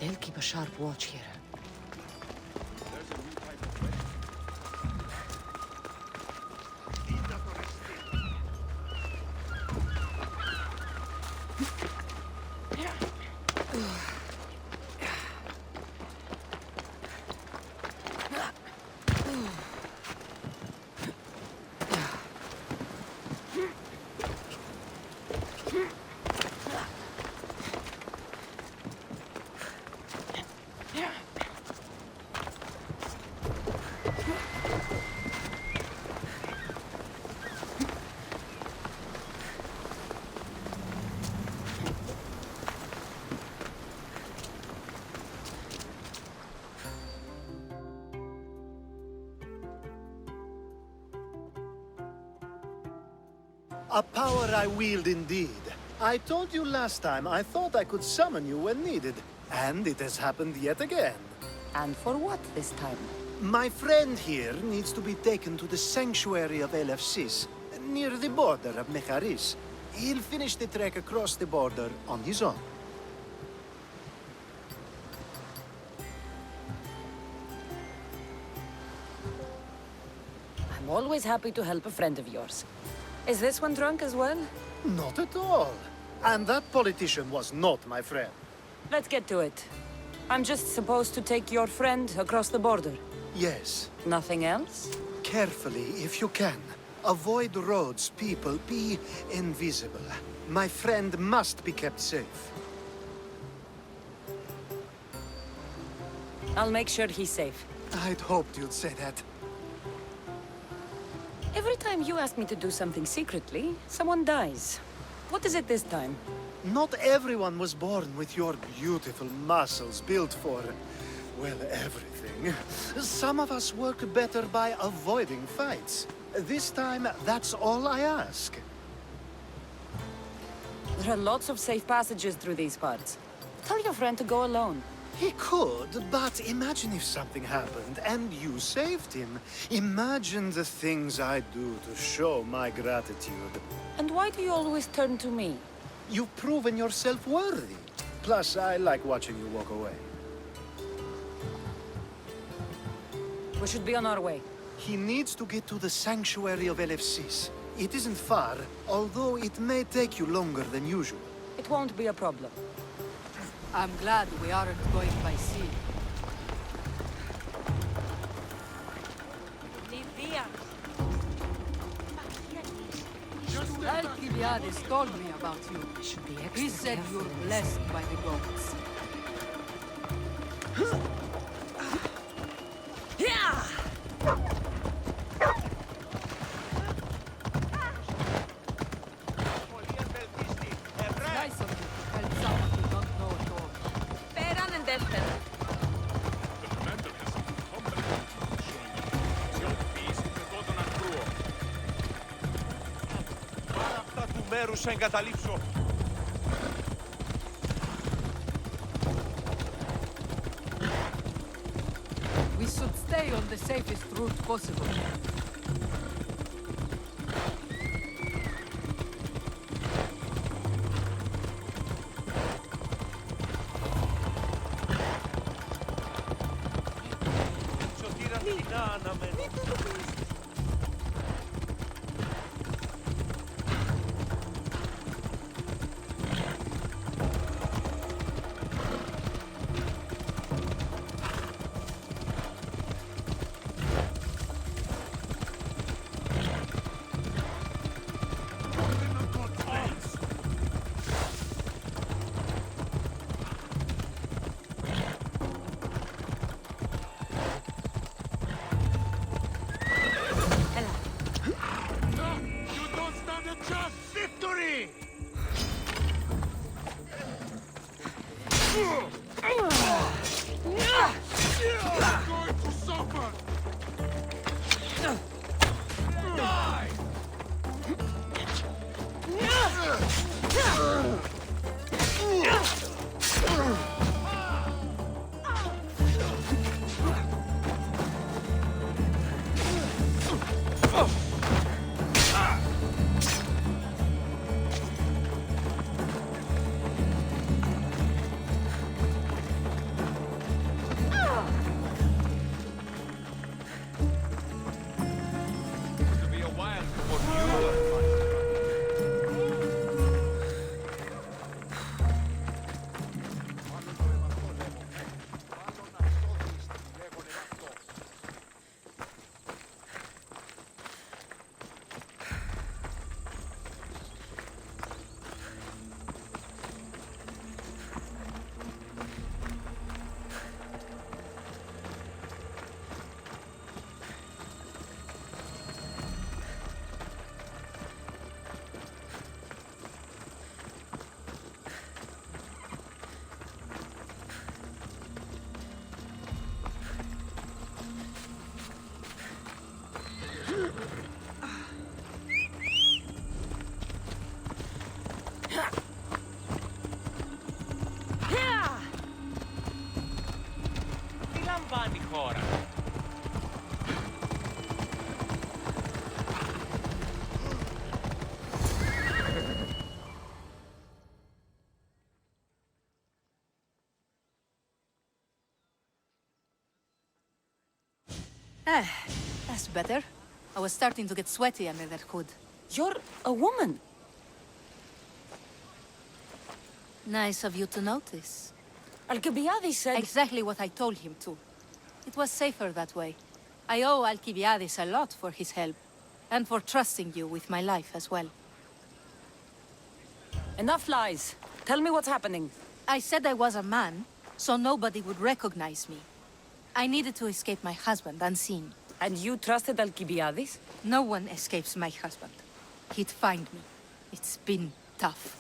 They'll keep a sharp watch here. A power I wield indeed. I told you last time I thought I could summon you when needed. And it has happened yet again. And for what this time? My friend here needs to be taken to the sanctuary of Elefsis, near the border of Mecharis. He'll finish the trek across the border on his own. I'm always happy to help a friend of yours. Is this one drunk as well? Not at all. And that politician was not my friend. Let's get to it. I'm just supposed to take your friend across the border. Yes. Nothing else? Carefully, if you can. Avoid roads, people, be invisible. My friend must be kept safe. I'll make sure he's safe. I'd hoped you'd say that. Every time you ask me to do something secretly, someone dies. What is it this time? Not everyone was born with your beautiful muscles built for, well, everything. Some of us work better by avoiding fights. This time, that's all I ask. There are lots of safe passages through these parts. Tell your friend to go alone. He could, but imagine if something happened and you saved him. Imagine the things I'd do to show my gratitude. And why do you always turn to me? You've proven yourself worthy. Plus, I like watching you walk away. We should be on our way. He needs to get to the sanctuary of Elefsis. It isn't far, although it may take you longer than usual. It won't be a problem. I'm glad we aren't going by sea. Alcibiades told me about you. Should be He extra said careful. you're blessed by the gods. It's nice of you to help someone you don't know at all. Πέραν εντεύθυν. Πάρα αυτά του μέρους σε εγκαταλείψω. We should stay on the safest route possible. Σωτήρα κοινά αναμένω. Victory! Going to suffer! Die! That's better. I was starting to get sweaty under that hood. You're a woman. Nice of you to notice. Alcibiades said... Exactly what I told him to. It was safer that way. I owe Alcibiades a lot for his help. And for trusting you with my life as well. Enough lies. Tell me what's happening. I said I was a man, so nobody would recognize me. I needed to escape my husband unseen. And you trusted Alcibiades? No one escapes my husband. He'd find me. It's been tough.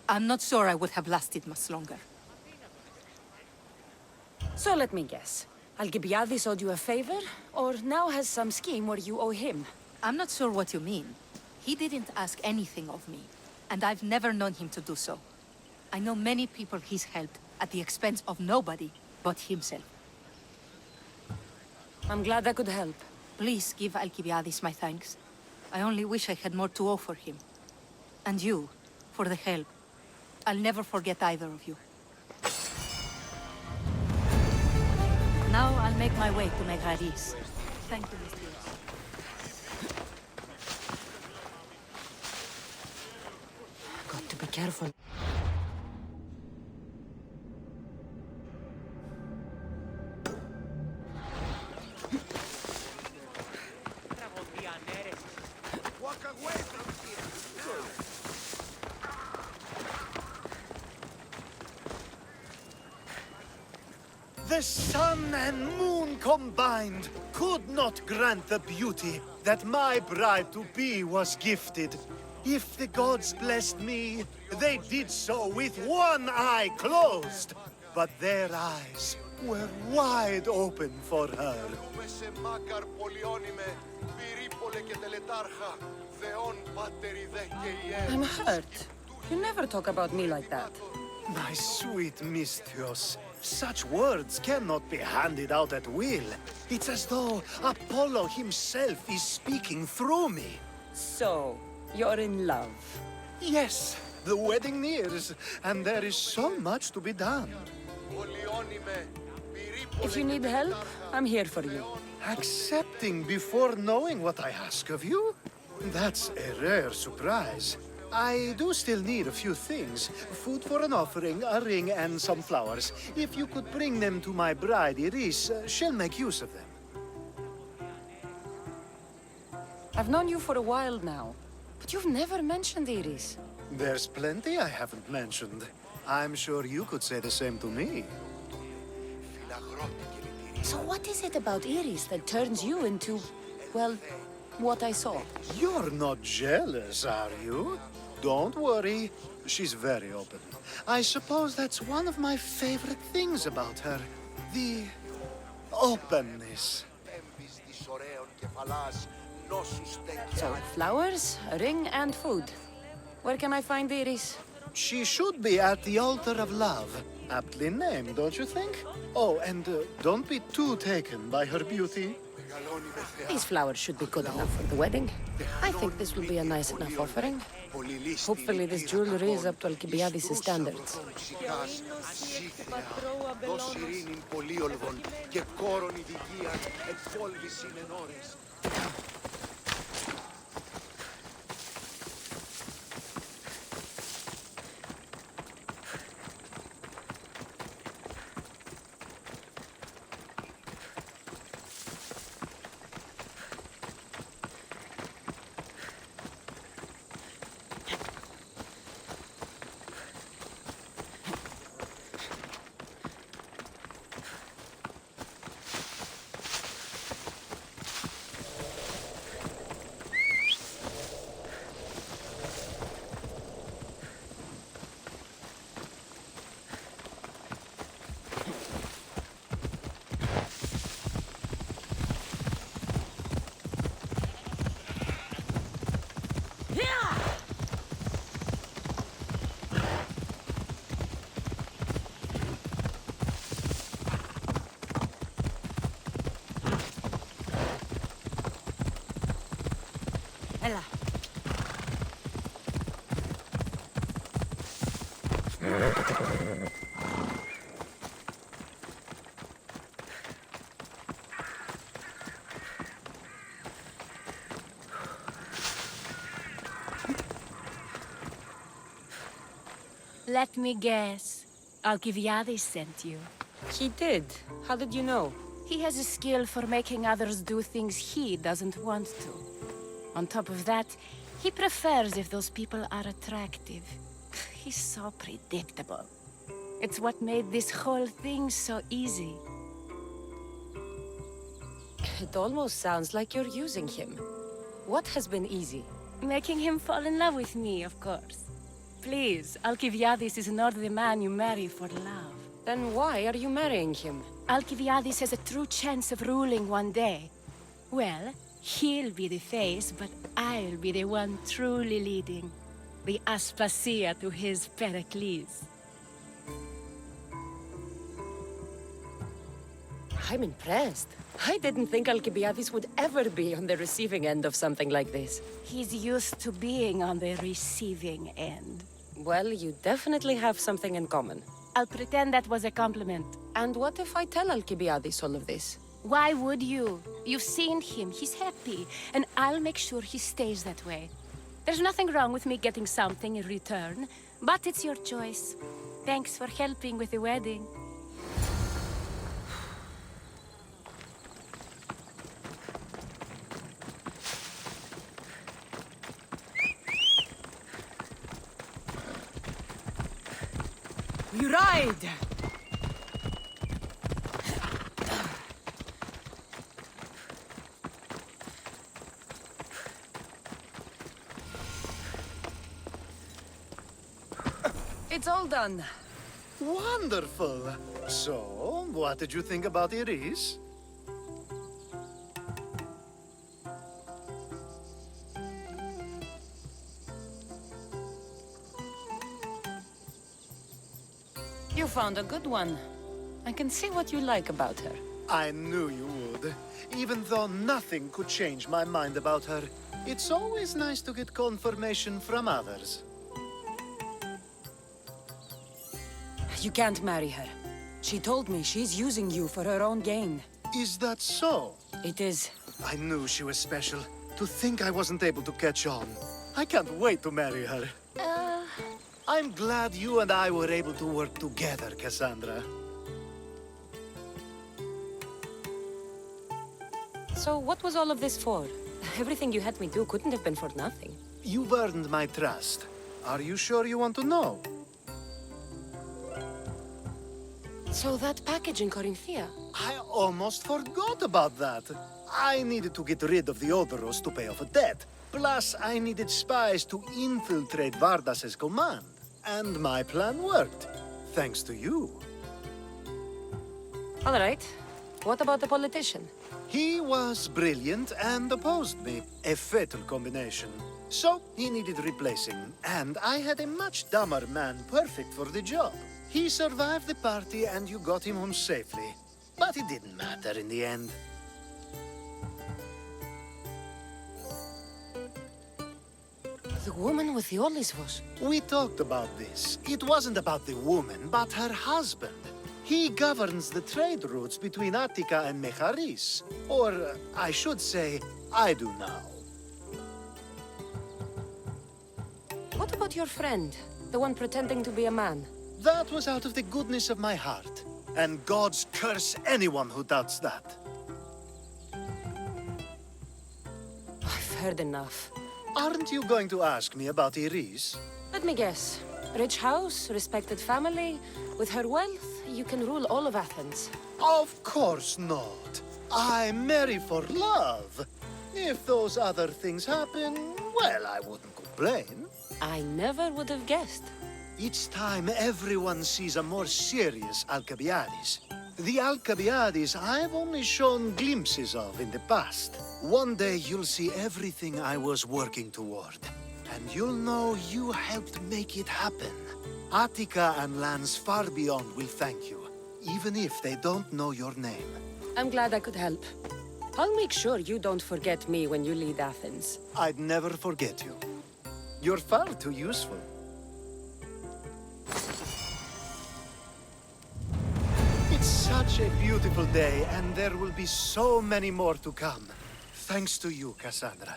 I'm not sure I would have lasted much longer. So let me guess. Alcibiades owed you a favor, or now has some scheme where you owe him? I'm not sure what you mean. He didn't ask anything of me, and I've never known him to do so. I know many people he's helped at the expense of nobody but himself. I'm glad I could help. Please give Alcibiades my thanks. I only wish I had more to offer him. And you, for the help. I'll never forget either of you. Now I'll make my way to Megaris. Thank you, Mr. Got to be careful. Walk away from here! The sun and moon combined could not grant the beauty that my bride-to-be was gifted. If the gods blessed me, they did so with one eye closed. But their eyes were wide open for her. I'm hurt. You never talk about me like that. My sweet Misthios, such words cannot be handed out at will. It's as though Apollo himself is speaking through me. So, you're in love. Yes, the wedding nears, and there is so much to be done. If you need help, I'm here for you. Accepting before knowing what I ask of you? That's a rare surprise. I do still need a few things. Food for an offering, a ring, and some flowers. If you could bring them to my bride, Iris, she'll make use of them. I've known you for a while now, but you've never mentioned Iris. There's plenty I haven't mentioned. I'm sure you could say the same to me. So what is it about Iris that turns you into, well, what I saw? You're not jealous, are you? Don't worry. She's very open. I suppose that's one of my favorite things about her. The openness. So, flowers, a ring, and food. Where can I find Iris? She should be at the altar of love. Aptly named, don't you think? Oh, and don't be too taken by her beauty. These flowers should be good enough for the wedding. I think this will be a nice enough offering. Hopefully this jewelry is up to Alcibiades' standards. Ella. Let me guess. Alcibiades sent you. He did. How did you know? He has a skill for making others do things he doesn't want to. On top of that, he prefers if those people are attractive. He's so predictable. It's what made this whole thing so easy. It almost sounds like you're using him. What has been easy? Making him fall in love with me, of course. Please, Alcibiades is not the man you marry for love. Then why are you marrying him? Alcibiades has a true chance of ruling one day. Well, he'll be the face, but I'll be the one truly leading. The Aspasia to his Pericles. I'm impressed. I didn't think Alcibiades would ever be on the receiving end of something like this. He's used to being on the receiving end. Well, you definitely have something in common. I'll pretend that was a compliment. And what if I tell Alcibiades all of this? Why would you? You've seen him, he's happy, and I'll make sure he stays that way. There's nothing wrong with me getting something in return, but it's your choice. Thanks for helping with the wedding. You ride! It's all done. Wonderful. So, what did you think about Iris? You found a good one. I can see what you like about her. I knew you would. Even though nothing could change my mind about her, it's always nice to get confirmation from others. You can't marry her. She told me she's using you for her own gain. Is that so? It is. I knew she was special. To think I wasn't able to catch on. I can't wait to marry her. I'm glad you and I were able to work together, Kassandra. So what was all of this for? Everything you had me do couldn't have been for nothing. You've earned my trust. Are you sure you want to know? So that package in Corinthia? I almost forgot about that. I needed to get rid of the Odoros to pay off a debt. Plus, I needed spies to infiltrate Vardas's command. And my plan worked. Thanks to you. All right. What about the politician? He was brilliant and opposed me. A fatal combination. So, he needed replacing. And I had a much dumber man perfect for the job. He survived the party and you got him home safely. But it didn't matter in the end. The woman with the Olyssvos. We talked about this. It wasn't about the woman, but her husband. He governs the trade routes between Attica and Mecharis. Or, I should say, I do now. What about your friend? The one pretending to be a man? That was out of the goodness of my heart. And gods curse anyone who doubts that. I've heard enough. Aren't you going to ask me about Iris? Let me guess. Rich house, respected family. With her wealth, you can rule all of Athens. Of course not. I marry for love. If those other things happen, well, I wouldn't complain. I never would have guessed. Each time everyone sees a more serious Alcibiades. The Alcibiades I've only shown glimpses of in the past. One day you'll see everything I was working toward. And you'll know you helped make it happen. Attica and lands far beyond will thank you, even if they don't know your name. I'm glad I could help. I'll make sure you don't forget me when you lead Athens. I'd never forget you. You're far too useful. It's such a beautiful day, and there will be so many more to come. Thanks to you, Kassandra.